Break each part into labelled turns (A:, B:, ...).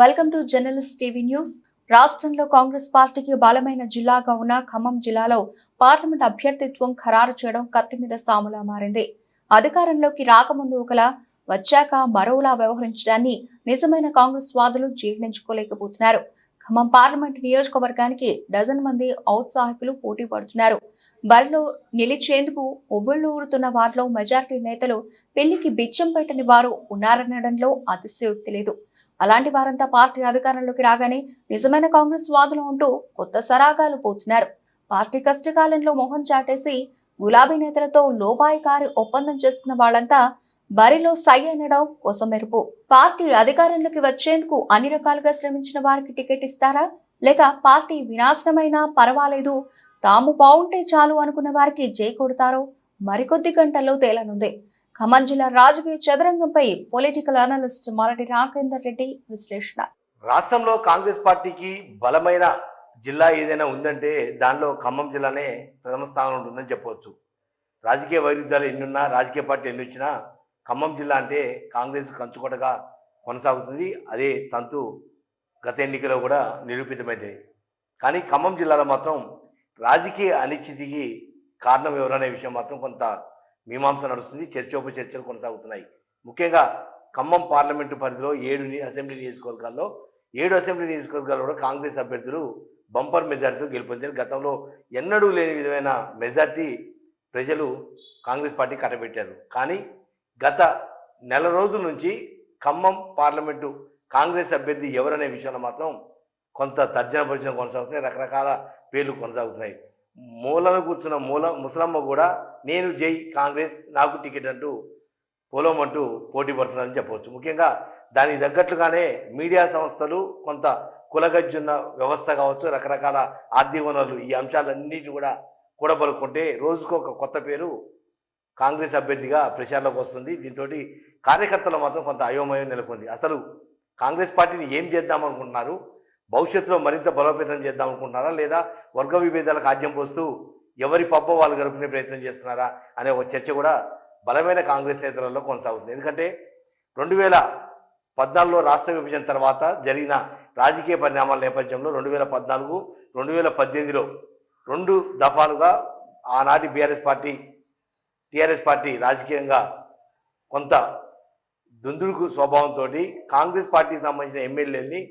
A: Welcome to journalist TV news. రాష్ట్రంలో కాంగ్రెస్ పార్టీకి బలమైన జిల్లాగా ఉన్న ఖమ్మం జిల్లాలో పార్లమెంట్ అభ్యర్థిత్వం ఖరారు చేయడం కత్తి మీద సాములా మారింది. అధికారంలోకి రాకముందు ఒకలా వచ్చాక మరోలా వ్యవహరించడాన్ని నిజమైన కాంగ్రెస్ వాదులు జీర్ణించుకోలేకపోతున్నారు. ఖమ్మం పార్లమెంట్ నియోజకవర్గానికి డజన్ మంది ఔత్సాహికులు పోటీ పడుతున్నారు. బరిలో నిలిచేందుకు ఉవ్విళ్లూరుతున్న వారిలో మెజారిటీ నేతలు పెళ్లికి బిచ్చం పెట్టని వారు ఉన్నారనడంలో అతిశయోక్తి లేదు. అలాంటి వారంతా పార్టీ అధికారంలోకి రాగానే నిజమైన కాంగ్రెస్ వాదులు అంటూ కొత్త సరాగాలు పోతున్నారు. పార్టీ కష్టకాలంలో మొహం చాటేసి గులాబీ నేతలతో లోపాయికారి ఒప్పందం చేసుకున్న వాళ్లంతా బరిలో సై అనడం కోసం మెరుపు. పార్టీ అధికారంలోకి వచ్చేందుకు అన్ని రకాలుగా శ్రమించిన వారికి టికెట్ ఇస్తారా, లేక పార్టీ వినాశనమైనా పర్వాలేదు తాము బాగుంటే చాలు అనుకున్న వారికి జై కొడతారో మరికొద్ది గంటల్లో తేలనుంది. ఖమ్మం జిల్లా రాజకీయ చదరంగంపై పొలిటికల్ అనలిస్ట్ మరటి రాకేందర్ రెడ్డి విశ్లేషణ.
B: రాష్ట్రంలో కాంగ్రెస్ పార్టీకి బలమైన జిల్లా ఏదైనా ఉందంటే దానిలో ఖమ్మం జిల్లానే ప్రథమ స్థానంలో ఉంటుందని చెప్పవచ్చు. రాజకీయ వైరుధ్యాలు ఎన్నున్నా, రాజకీయ పార్టీ ఎన్ని వచ్చినా ఖమ్మం జిల్లా అంటే కాంగ్రెస్ కంచుకోటగా కొనసాగుతుంది. అదే తంతు గత ఎన్నికలో కూడా నిరూపితమైంది. కానీ ఖమ్మం జిల్లాలో మాత్రం రాజకీయ అనిశ్చితికి కారణం ఎవరనే విషయం మాత్రం కొంత మీమాంస నడుస్తుంది. చర్చోపచర్చలు కొనసాగుతున్నాయి. ముఖ్యంగా ఖమ్మం పార్లమెంటు పరిధిలో 7 అసెంబ్లీ నియోజకవర్గాల్లో 7 అసెంబ్లీ నియోజకవర్గాల్లో కూడా కాంగ్రెస్ అభ్యర్థులు బంపర్ మెజార్టీతో గెలుపొందారు. గతంలో ఎన్నడూ లేని విధమైన మెజార్టీ ప్రజలు కాంగ్రెస్ పార్టీ కట్టబెట్టారు. కానీ గత నెల రోజుల నుంచి ఖమ్మం పార్లమెంటు కాంగ్రెస్ అభ్యర్థి ఎవరనే విషయంలో మాత్రం కొంత తర్జన భర్జన కొనసాగుతున్నాయి. రకరకాల పేర్లు కొనసాగుతున్నాయి. మూలను కూర్చున్న ముసలమ్మ కూడా నేను జై కాంగ్రెస్, నాకు టికెట్ అంటూ పోలోమంటూ పోటీ పడుతున్నారని చెప్పవచ్చు. ముఖ్యంగా దానికి తగ్గట్లుగానే మీడియా సంస్థలు కొంత కులగజ్జున్న వ్యవస్థ కావచ్చు, రకరకాల ఆర్థిక వనరులు, ఈ అంశాలన్నిటి కూడా కూడబలుకుంటే రోజుకు ఒక కొత్త పేరు కాంగ్రెస్ అభ్యర్థిగా ప్రచారంలోకి వస్తుంది. దీంతో కార్యకర్తలు మాత్రం కొంత అయోమయం నెలకొంది. అసలు కాంగ్రెస్ పార్టీని ఏం చేద్దామనుకుంటున్నారు, భవిష్యత్తులో మరింత బలోపేతం చేద్దామనుకుంటున్నారా, లేదా వర్గ విభేదాలకు ఆద్యం పోస్తూ ఎవరి పబ్బ వాళ్ళు గడుపునే ప్రయత్నం చేస్తున్నారా అనే ఒక చర్చ కూడా బలమైన కాంగ్రెస్ నేతలలో కొనసాగుతుంది. ఎందుకంటే 2014లో రాష్ట్ర విభజన తర్వాత జరిగిన రాజకీయ పరిణామాల నేపథ్యంలో 2014, 2018లో 2 దఫాలుగా ఆనాటి టీఆర్ఎస్ పార్టీ రాజకీయంగా కొంత దుందుడుకు స్వభావంతో కాంగ్రెస్ పార్టీకి సంబంధించిన ఎమ్మెల్యేలని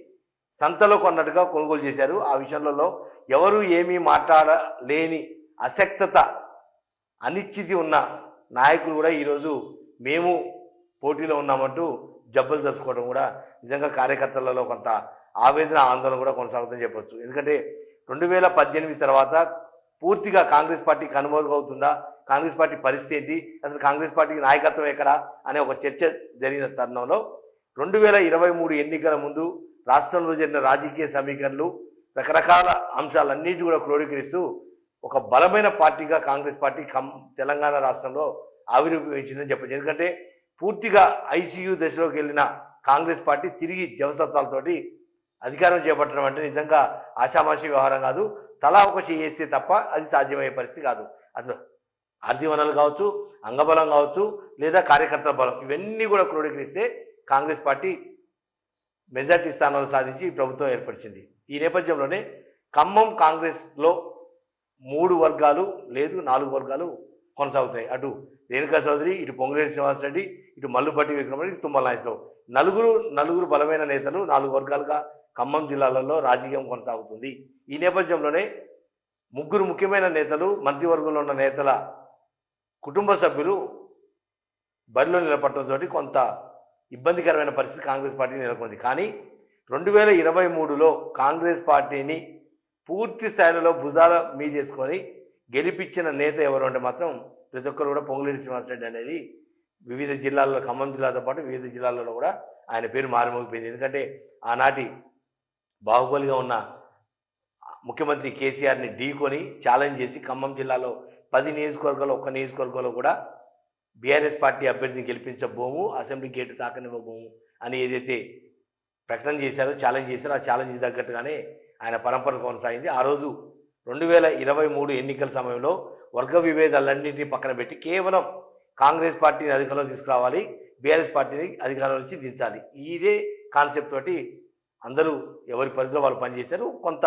B: సంతలో కొన్నట్టుగా కొనుగోలు చేశారు. ఆ విషయంలో ఎవరు ఏమీ మాట్లాడలేని అశక్తత, అనిశ్చితి ఉన్న నాయకులు కూడా ఈరోజు మేము పోటీలో ఉన్నామంటూ జబ్బలు తెచ్చుకోవడం కూడా నిజంగా కార్యకర్తలలో కొంత ఆవేదన, ఆందోళన కూడా కొనసాగుతుందని చెప్పొచ్చు. ఎందుకంటే 2018 తర్వాత పూర్తిగా కాంగ్రెస్ పార్టీ కనుమరుగవుతుందా, కాంగ్రెస్ పార్టీ పరిస్థితి ఏంటి, అసలు కాంగ్రెస్ పార్టీకి నాయకత్వం ఎక్కడా అనే ఒక చర్చ జరిగిన తరుణంలో 2023 ఎన్నికల ముందు రాష్ట్రంలో జరిగిన రాజకీయ సమీకరణలు, రకరకాల అంశాలన్నిటి కూడా క్రోడీకరిస్తూ ఒక బలమైన పార్టీగా కాంగ్రెస్ పార్టీ తెలంగాణ రాష్ట్రంలో ఆవిర్భవించిందని చెప్పచ్చు. ఎందుకంటే పూర్తిగా ఐసీయూ దశలోకి వెళ్ళిన కాంగ్రెస్ పార్టీ తిరిగి జవసత్వాలతోటి అధికారం చేపట్టడం అంటే నిజంగా ఆషామాషి వ్యవహారం కాదు. తలా ఒక చేస్తే తప్ప అది సాధ్యమయ్యే పరిస్థితి కాదు. అసలు ఆర్థిక వనరులు కావచ్చు, అంగబలం కావచ్చు, లేదా కార్యకర్తల బలం, ఇవన్నీ కూడా క్రోడీకరిస్తే కాంగ్రెస్ పార్టీ మెజార్టీ స్థానాలు సాధించి ప్రభుత్వం ఏర్పరిచింది. ఈ నేపథ్యంలోనే ఖమ్మం కాంగ్రెస్లో 3 వర్గాలు లేదు 4 వర్గాలు కొనసాగుతాయి. అటు రేణుకా చౌదరి, ఇటు పొంగులేటి శ్రీనివాసరెడ్డి, ఇటు మల్లుపట్టి విక్రమరెడ్డి, ఇటు తుమ్మల నాగేశ్వరరావు, నలుగురు బలమైన నేతలు 4 వర్గాలుగా ఖమ్మం జిల్లాలలో రాజకీయం కొనసాగుతుంది. ఈ నేపథ్యంలోనే 3 ముఖ్యమైన నేతలు, మంత్రివర్గంలో ఉన్న నేతల కుటుంబ సభ్యులు బరిలో నిలబడటంతో కొంత ఇబ్బందికరమైన పరిస్థితి కాంగ్రెస్ పార్టీ నెలకొంది. కానీ 2023లో కాంగ్రెస్ పార్టీని పూర్తి స్థాయిలో భుజాల మీదేసుకొని గెలిపించిన నేత ఎవరు అంటే మాత్రం ప్రతి ఒక్కరు కూడా పొంగులేటి శ్రీనివాసరెడ్డి అనేది వివిధ జిల్లాల్లో, ఖమ్మం జిల్లాతో పాటు వివిధ జిల్లాలలో కూడా ఆయన పేరు మారుమోగిపోయింది. ఎందుకంటే ఆనాటి బాహుబలిగా ఉన్న ముఖ్యమంత్రి కేసీఆర్ని ఢీకొని ఛాలెంజ్ చేసి ఖమ్మం జిల్లాలో 10 నియోజకవర్గాల్లో, 1 నియోజకవర్గంలో కూడా బీఆర్ఎస్ పార్టీ అభ్యర్థిని గెలిపించబోము, అసెంబ్లీ గేటు తాకనివ్వబోము అని ఏదైతే ప్రకటన చేశారో, ఛాలెంజ్ చేశారో, ఆ ఛాలెంజ్ తగ్గట్టుగానే ఆయన పరంపర కొనసాగింది. ఆ రోజు 2023 ఎన్నికల సమయంలో వర్గ విభేదాలన్నింటినీ పక్కన పెట్టి కేవలం కాంగ్రెస్ పార్టీని అధికారంలో తీసుకురావాలి, బీఆర్ఎస్ పార్టీని అధికారం నుంచి దించాలి, ఇదే కాన్సెప్ట్ తోటి అందరూ ఎవరి పరిధిలో వాళ్ళు పనిచేశారు. కొంత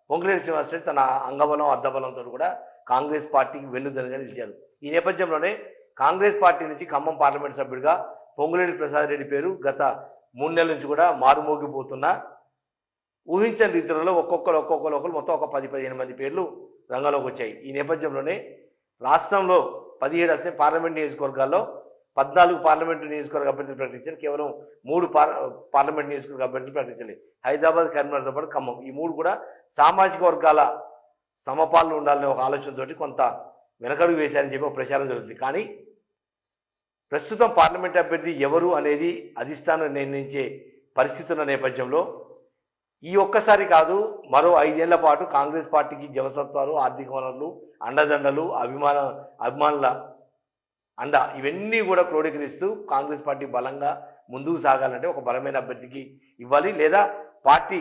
B: పొంగులేటి శ్రీనివాసరెడ్డి తన అంగబలం అర్ధబలంతో కూడా కాంగ్రెస్ పార్టీకి వెన్నుదన్నుగా నిలిచారు. ఈ నేపథ్యంలోనే కాంగ్రెస్ పార్టీ నుంచి ఖమ్మం పార్లమెంట్ సభ్యుడిగా పొంగులేటి ప్రసాద్ రెడ్డి పేరు గత 3 నెలల నుంచి కూడా మారుమోగిపోతున్నా ఊహించని రీతిలో ఒక్కొక్కరు మొత్తం ఒక 10-15 మంది పేర్లు రంగంలోకి వచ్చాయి. ఈ నేపథ్యంలోనే రాష్ట్రంలో 17 అసెంబ్లీ పార్లమెంట్ నియోజకవర్గాల్లో 14 పార్లమెంటు నియోజకవర్గ అభ్యర్థులు ప్రకటించారు. కేవలం 3 పార్లమెంట్ నియోజకవర్గ అభ్యర్థులు ప్రకటించాలి. హైదరాబాద్, కరీంనగర్తో పాటు ఖమ్మం, ఈ 3 కూడా సామాజిక వర్గాల సమపాలన ఉండాలనే ఒక ఆలోచనతోటి కొంత వెనకడుగు వేశారని చెప్పి ఒక ప్రచారం జరుగుతుంది. కానీ ప్రస్తుతం పార్లమెంట్ అభ్యర్థి ఎవరు అనేది అధిష్టానం నిర్ణయించే పరిస్థితి ఉన్న నేపథ్యంలో ఈ ఒక్కసారి కాదు, మరో 5 ఏళ్ల పాటు కాంగ్రెస్ పార్టీకి జవసత్వాలు, ఆర్థిక వనరులు, అండదండలు, అభిమానుల అండ ఇవన్నీ కూడా క్రోడీకరిస్తూ కాంగ్రెస్ పార్టీ బలంగా ముందుకు సాగాలంటే ఒక బలమైన అభ్యర్థికి ఇవ్వాలి, లేదా పార్టీ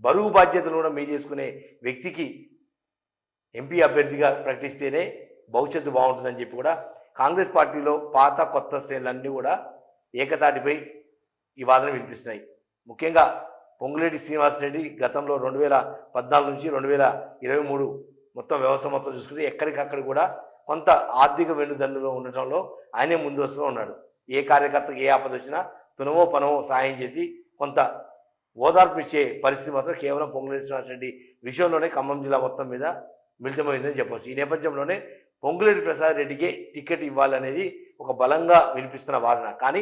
B: బరువు బాధ్యతలు కూడా మీ చేసుకునే వ్యక్తికి ఎంపీ అభ్యర్థిగా ప్రకటిస్తేనే భవిష్యత్తు బాగుంటుందని చెప్పి కూడా కాంగ్రెస్ పార్టీలో పాత కొత్త శ్రేణులన్నీ కూడా ఏకతాటిపై ఈ వాదన వినిపిస్తున్నాయి. ముఖ్యంగా పొంగులేటి శ్రీనివాసరెడ్డి గతంలో 2014 నుంచి 2023 మొత్తం వ్యవస్థ మొత్తం చూసుకుంటే ఎక్కడికక్కడ కూడా కొంత ఆర్థిక వెన్నుదన్నులో ఉండటంలో ఆయనే ముందు వస్తూ ఉన్నాడు. ఏ కార్యకర్తకు ఏ ఆపద వచ్చినా తునవో పనవో సాయం చేసి కొంత ఓదార్పు ఇచ్చే పరిస్థితి మాత్రం కేవలం పొంగులేటి శ్రీనివాసరెడ్డి విషయంలోనే ఖమ్మం జిల్లా మొత్తం మీద మిళితమైందని చెప్పవచ్చు. ఈ నేపథ్యంలోనే పొంగులేటి ప్రసాద్ రెడ్డికే టికెట్ ఇవ్వాలనేది ఒక బలంగా వినిపిస్తున్న వాదన. కానీ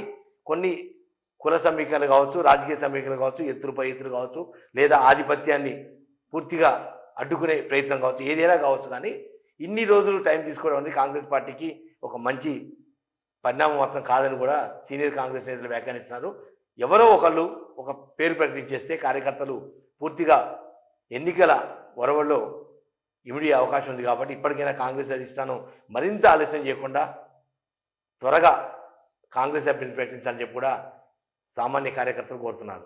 B: కొన్ని కుల సమీకరణలు కావచ్చు, రాజకీయ సమీకరణలు కావచ్చు, ఎత్తులపై ఎత్తులు కావచ్చు, లేదా ఆధిపత్యాన్ని పూర్తిగా అడ్డుకునే ప్రయత్నం కావచ్చు, ఏదైనా కావచ్చు. కానీ ఇన్ని రోజులు టైం తీసుకోవడం అనేది కాంగ్రెస్ పార్టీకి ఒక మంచి పరిణామం మాత్రం కాదని కూడా సీనియర్ కాంగ్రెస్ నేతలు వ్యాఖ్యానిస్తున్నారు. ఎవరో ఒకళ్ళు ఒక పేరు ప్రకటించేస్తే కార్యకర్తలు పూర్తిగా ఎన్నికల ఒరవల్లో ఇమిడి అవకాశం ఉంది. కాబట్టి ఇప్పటికైనా కాంగ్రెస్ అధిష్టానం మరింత ఆలస్యం చేయకుండా త్వరగా కాంగ్రెస్ అభ్యర్థిని ప్రకటించాలని చెప్పి కూడా సామాన్య కార్యకర్తలు కోరుతున్నారు.